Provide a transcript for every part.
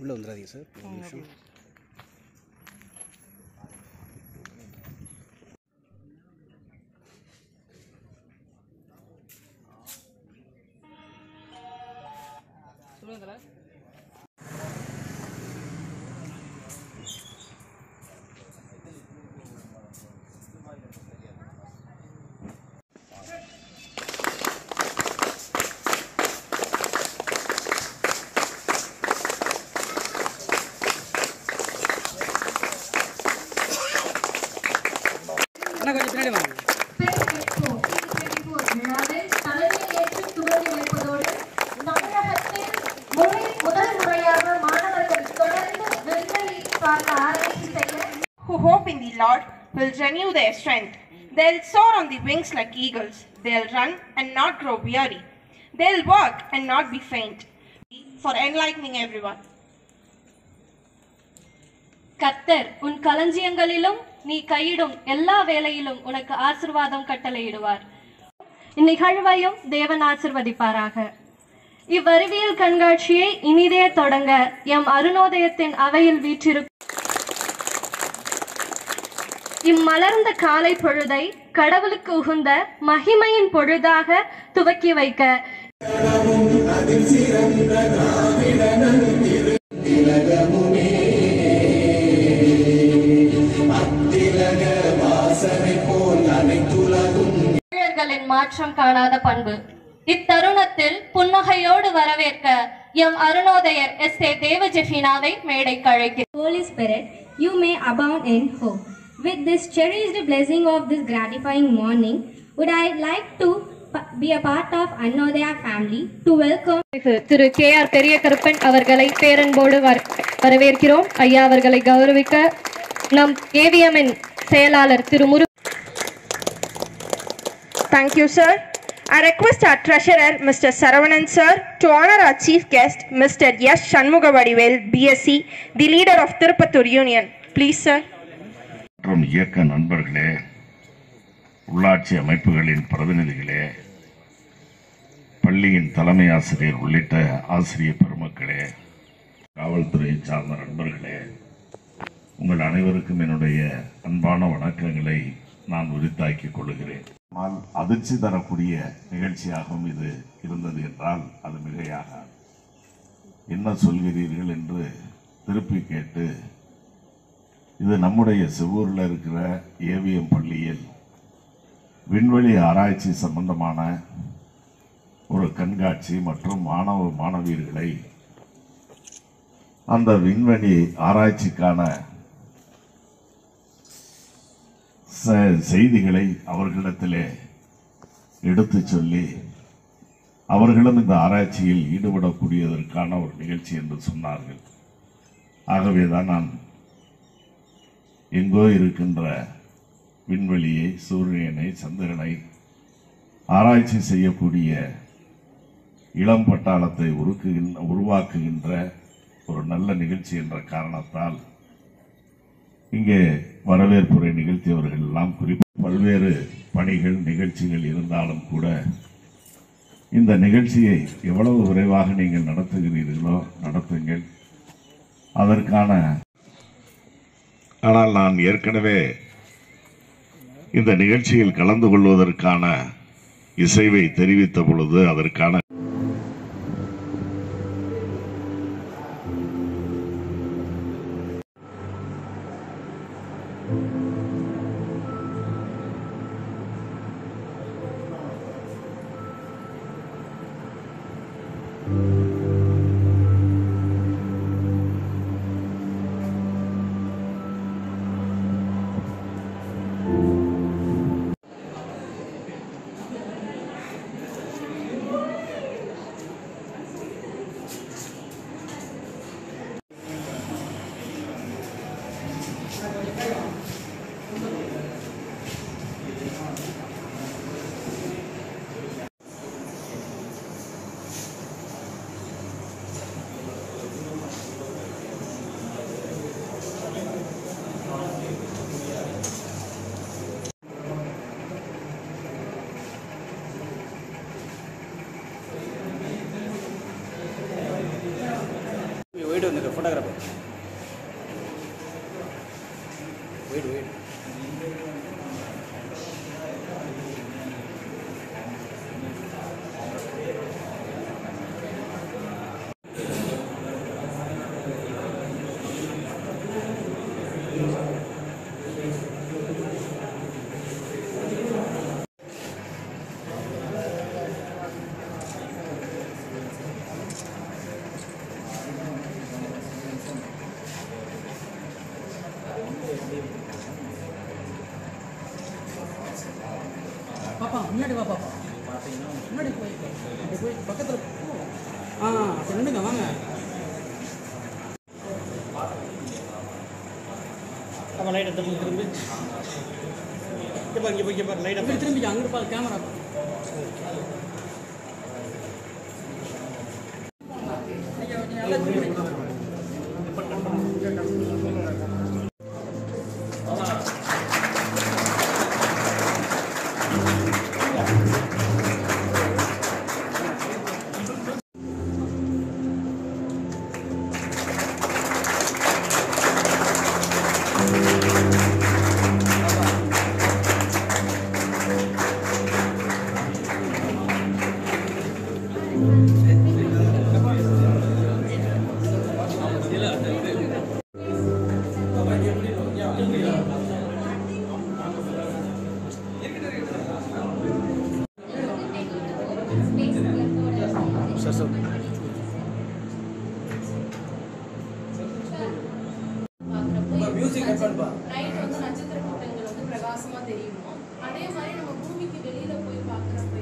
உள்ளே வந்துடாதீங்க சார், ஒரு நிமிஷம். கொஞ்சம் பின்னாடி வாங்க. Who hope in the Lord will renew their strength. They'll soar on the wings like eagles. They'll run and not grow weary. They'll walk and not be faint. For enlightening everyone. கர்த்தர் உன் களஞ்சியங்களிலும் நீ கையிடும் எல்லா வேளையிலும் உனக்கு ஆசீர்வாதம் கட்டளையிடுவார். இந்நிகழ்வையும் தேவன் ஆசீர்வதிப்பாராக. இவ்வறிவியல் கண்காட்சியை இனிதே தொடங்க எம் அருணோதயத்தின் அவையில் வீற்றிருக்கும் இம்மலர்ந்த காலை பொழுதை கடவுளுக்கு உகுந்த மகிமையின் பொழுதாக துவக்கி வைக்க மாற்றம் காணாத பண்பு. இத்தருணத்தில் புன்னகையோடு வரவேற்க எம் அருணோதயர் எஸ்ஏ தேவஜெஃபினாவை மேடைக்கு அழைக்கிறேன். Holy Spirit, you may abound in hope. With this cherished blessing of this gratifying morning, would I like to be a part of Annodaya family to welcome Thiru KR பெரிய கருப்பன் அவர்களை பேரன்போடு வரவேற்கிறோம். ஐயா அவர்களை கௌரவிக்க நம் AVM-இன் செயலாளர் திரு முரு. Thank you, sir. I request our treasurer, Mr. Saravanan sir, to honor our chief guest, Mr. S. Shanmugavadivel, BSc, the leader of Tirupattur Union. Please, sir. மற்றும் இயக்க நண்பர்களே, உள்ளாட்சி அமைப்புகளின் பிரதிநிதிகளே, பள்ளியின் தலைமை ஆசிரியர் உள்ளிட்ட ஆசிரியர் பெருமக்களே, காவல்துறையை சார்ந்த நண்பர்களே, உங்கள் அனைவருக்கும் என்னுடைய அன்பான வணக்கங்களை நான் உரித்தாக்கிக் கொள்கிறேன். அதிர்ச்சி தரக்கூடிய நிகழ்ச்சியாகவும் இது இருந்தது என்றால் அது மிகையாக. என்ன சொல்கிறீர்கள் என்று திருப்பி கேட்டு, இது நம்முடைய செவ்வூரில் இருக்கிற AVM பள்ளியில் விண்வெளி ஆராய்ச்சி சம்பந்தமான ஒரு கண்காட்சி மற்றும் மாணவ மாணவியர்களை அந்த விண்வெளி ஆராய்ச்சிக்கான செய்திகளை அவர்களிடத்திலே எடுத்து சொல்லி அவர்களும் இந்த ஆராய்ச்சியில் ஈடுபடக்கூடியதற்கான ஒரு நிகழ்ச்சி என்று சொன்னார்கள். ஆகவேதான் நான் எங்கோ இருக்கின்ற விண்வெளியை, சூரியனை, சந்திரனை ஆராய்ச்சி செய்யக்கூடிய இளம் பட்டாளத்தை உருவாக்குகின்ற ஒரு நல்ல நிகழ்ச்சி என்ற காரணத்தால் இங்கே வரவேற்புரை நிகழ்த்தியவர்கள் எல்லாம் குறிப்பாக பல்வேறு பணிகள் நிகழ்ச்சிகள் இருந்தாலும் கூட இந்த நிகழ்ச்சியை எவ்வளவு விரைவாக நீங்கள் நடத்துகிறீர்களோ நடத்துங்கள். அதற்கான ஆனால் நான் ஏற்கனவே இந்த நிகழ்ச்சியில் கலந்து கொள்வதற்கான இசைவை தெரிவித்த பொழுது அதற்கான போயிட்டு வந்துட்டு ஃபோட்டோகிராஃபர் பாப்பா முன்னாடி வா பாப்பா முன்னாடி போய் அப்படி போய் பக்கத்தில் சரி நின்றுங்க வாங்க அப்போ லைட் எடுத்து திரும்பி இங்கே பாரு லைட் அப்படி திரும்பி அங்கே பாரு கேமரா நைட் வந்து நட்சத்திர கூட்டங்கள் வந்து பிரகாசமா தெரியுமோ அதே மாதிரி நம்ம பூமிக்கு வெளியில போய் பாக்குறப்ப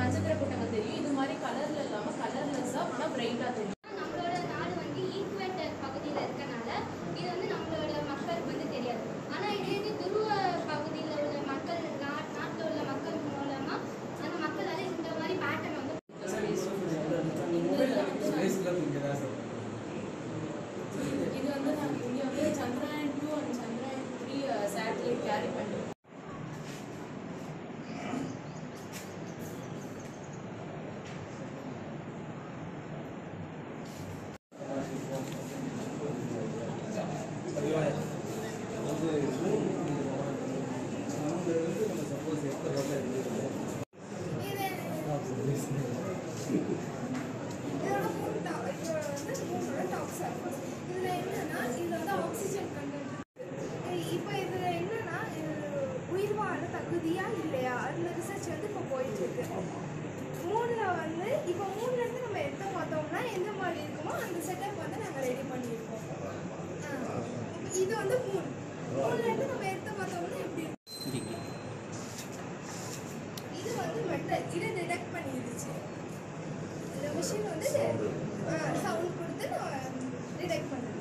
நட்சத்திர கூட்டங்கள் தெரியும். இது மாதிரி கலர்ல இல்லாம கலர்லெஸ்ஸா ஆனா பிரைட்டா தெரியும். நம்மளோட நாடு வந்து ஈக்குவேட்டர் பகுதியில் இருக்கனால இது வந்து நம்மளோட மக்களுக்கு வந்து தெரியாது. ஆனா இதே இது துருவ பகுதியில் உள்ள மக்கள் நாட்டில் உள்ள மக்கள் மூலமா அந்த மக்களால இந்த மாதிரி பேட்டர்ன் வந்து இது வந்து நாங்க இங்க வந்து Chandrayaan 2 and Chandrayaan 3 satellite carry பண்றோம். இப்போ இதில் என்னன்னா உயிர் வாழ தகுதியா இல்லையா அந்த ரிசர்ச் வந்து இப்போ போயிட்டு இருக்கு. மூணில் வந்து இப்போ மூணுலேருந்து நம்ம எடுத்து பார்த்தோம்னா எந்த மாதிரி இருக்குமோ அந்த செட்டப் வந்து நாங்கள் ரெடி பண்ணியிருக்கோம். இது வந்து மூணுலேருந்து நம்ம எடுத்து பார்த்தோம்னா எப்படி இருக்கும்? இது வந்து மெட்டல், இதை டிடெக்ட் பண்ணிடுச்சு. இந்த மிஷின் வந்து சவுண்ட் கொடுத்து நான் டிடெக்ட் பண்ணுறேன்.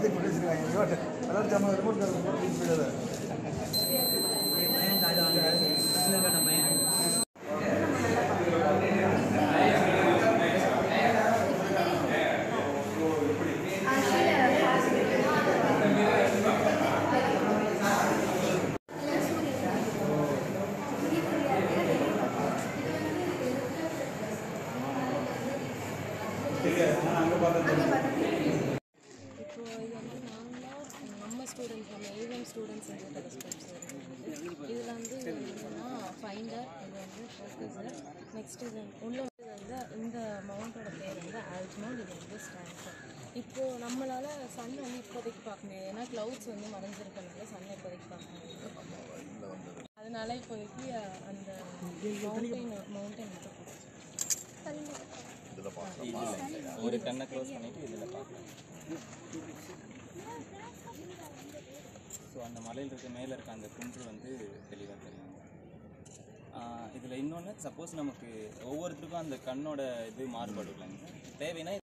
எல்லாத்தையும் கொண்டு வச்சிருக்காங்க. அதாவது நம்ம ரிமோட் போயிடாத. இப்போ இது வந்து நம்ம ஸ்டூடெண்ட்ஸ் நம்ம ஏவிஎம் ஸ்டூடெண்ட்ஸ் இந்த டெலஸ்கோப்ஸ் இதில் வந்து என்னன்னா ஃபைண்டர், இது வந்து ஃபோக்கஸர், நெக்ஸ்ட் இது உள்ள வந்து இந்த மவுண்டோட பேர் வந்து ஆல்ட்மவுண்ட், இது வந்து ஸ்டாண்டர். இப்போது நம்மளால் சன் வந்து இப்போதைக்கு பார்க்க முடியாது, ஏன்னா க்ளவுட்ஸ் வந்து மறைஞ்சிருக்கனால சன்னை இப்போதைக்கு பார்க்க முடியாது. அதனால இப்போதைக்கு அந்த மவுண்டன் மட்டும் ஒரு கண்ணை க்ளோஸ் பண்ணிட்டு இதில் பார்க்கலாம். ஸோ அந்த மலையில் இருக்க மேலே இருக்க அந்த குன்று வந்து தெளிவாக தெரியும். இதில் இன்னொன்று, சப்போஸ் நமக்கு ஒவ்வொருத்தருக்கும் அந்த கண்ணோட இது மாறுபாடு இல்லைங்க, தேவைன்னா